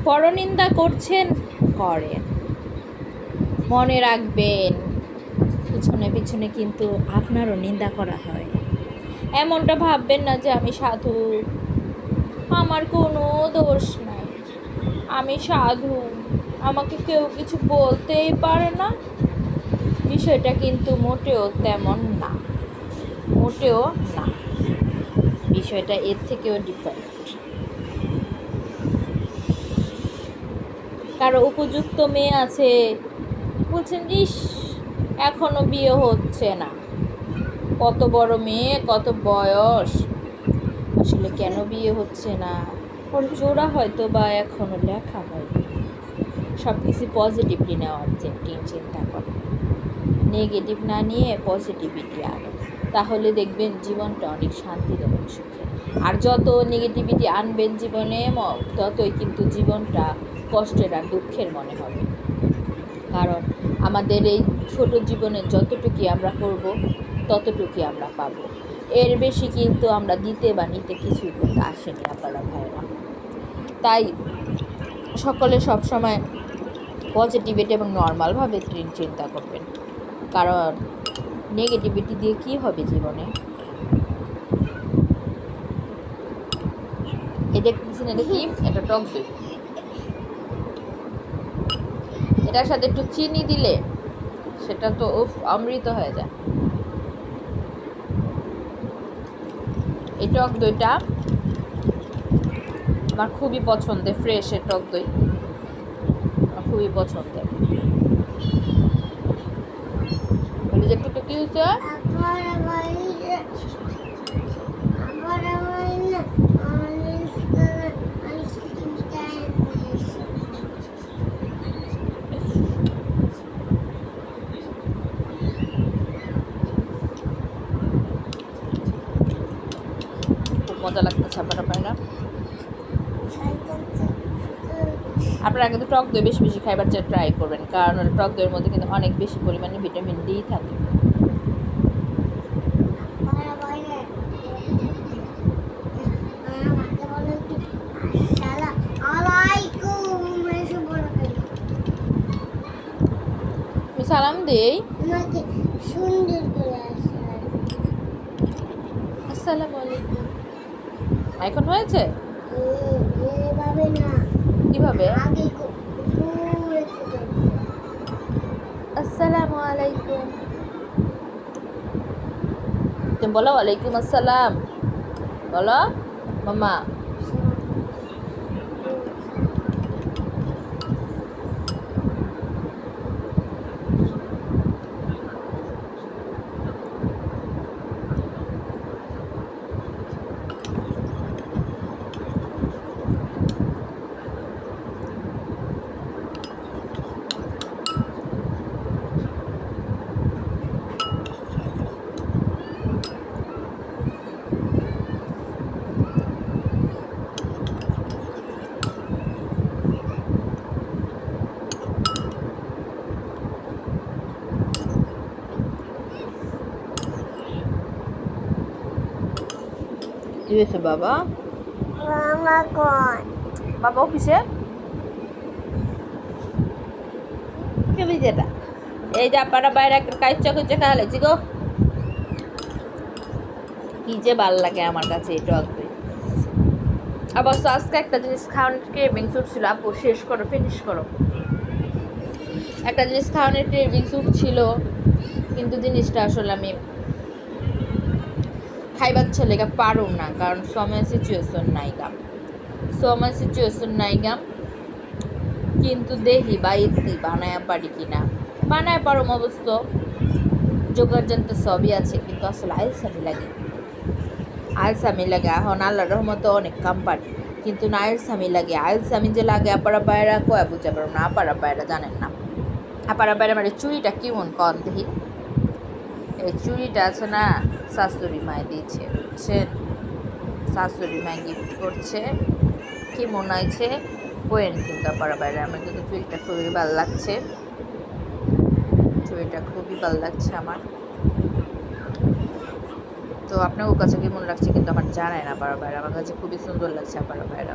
পরনিন্দা করছেন, করেন, মনে রাখবেন পিছনে পিছনে কিন্তু আপনারও নিন্দা করা হয়। এমনটা ভাববেন না যে আমি সাধু, আমার কোনো দোষ নাই, আমি সাধু, আমাকে কেউ কিছু বলতেই পারে না। বিষয়টা কিন্তু মোটেও তেমন না, মোটেও না, বিষয়টা এর থেকেও ডিফারেন্ট। কারো উপযুক্ত মেয়ে আছে, বলছেন ইস এখনো বিয়ে হচ্ছে না, কত বড় মেয়ে, কত বয়স, আসলে কেন বিয়ে হচ্ছে না, ওর জোড়া হয়তো বা এখনো লেখা হয়নি। সব কিছু পজিটিভলি নেওয়ার চিন্তা করো, নেগেটিভ না নিয়ে পজিটিভিটি আনো, তাহলে দেখবেন জীবনটা অনেক শান্তি এবং সুখে। আর যত নেগেটিভিটি আনবেন জীবনে, ততই কিন্তু জীবনটা কষ্টের আর দুঃখের মনে হবে। কারণ আমাদের এই ছোট জীবনে যতটুকুই আমরা করব ততটুকুই আমরা পাবো, এর বেশি কিন্তু আমরা দিতে বা নিতে কিছুই কিন্তু আসেনি আপনারা ভাইরা। তাই সকলে সবসময় পজিটিভিটি এবং নর্মালভাবে চিন্তা করবেন, কারণ নেগেটিভিটি দিয়ে কী হবে জীবনে। এটা দেখতেছেন, এটা কি, এটা টক দই, এটার সাথে একটু চিনি দিলে সেটা তো অমৃত হয়ে যায়। এই টক দইটা আমার খুবই পছন্দের, ফ্রেশের টক দই আমার খুবই পছন্দের। বলি যে একটু কি হয়েছে, খুব মজা লাগতেছে আপনারা পায় না। আপনারা কিন্তু টক দই বেশি বেশি খাইবার ট্রাই করবেন, কারণ টক দইয়ের মধ্যে কিন্তু অনেক বেশি পরিমাণে ভিটামিন ডি থাকে। সালাম দেই, আসসালামু আলাইকুম। এখন হয়েছে কিভাবে, আসসালামু আলাইকুম, তুমি বলো ওয়ালাইকুম আসসালাম, বলো মামা। কি হয়েছে বাবা, বাবা অফিসে কি যেটা, এই যে আপনারা বাইরে কাইচা কুচা খাওয়া লাগছি গো, কি যে ভাল লাগে আমার কাছে এই টক দই। অবশ্য আজকে একটা জিনিস খাওয়ানোর ক্রেভিং ছিল, আপু শেষ করো, ফিনিশ করো। একটা জিনিস খাওয়ানোর ক্রেভিং ছিল, কিন্তু জিনিসটা আসলে আমি খাইবার ছেলেকে পারুম না, কারণ সময় সিচুয়েশন নাই গাম, কিন্তু দেখি বাইতি বানায় পারি কিনা, বানায় পারুম অবশ্য, জোগাড় জানতে সবই আছে, কিন্তু আসলে আলসামি লাগে এখন আল্লাহর রহমতে অনেক কাম পারি, কিন্তু না আলসামি যে লাগে আপারা পায়রা কয়া বুঝতে পারো না, আপারা পায়রা জানেন না। আপারা পায়রা মানে চুড়িটা কেমন কম দেখি, এই চুড়িটা আছে না শাশুড়ি মায় দিয়েছে, বুঝছেন, শাশুড়ি মায় গিফট করছে, কি মনে হয়েছে কোয়েন, কিন্তু আপারা বাইরে আমার কিন্তু চুড়িটা খুবই ভালো লাগছে, চুড়িটা খুবই ভালো লাগছে আমার। তো আপনার কাছে কেমন লাগছে কিন্তু আমার জানায় না আপারা বাইরে, আমার কাছে খুবই সুন্দর লাগছে আপারা বাইরা।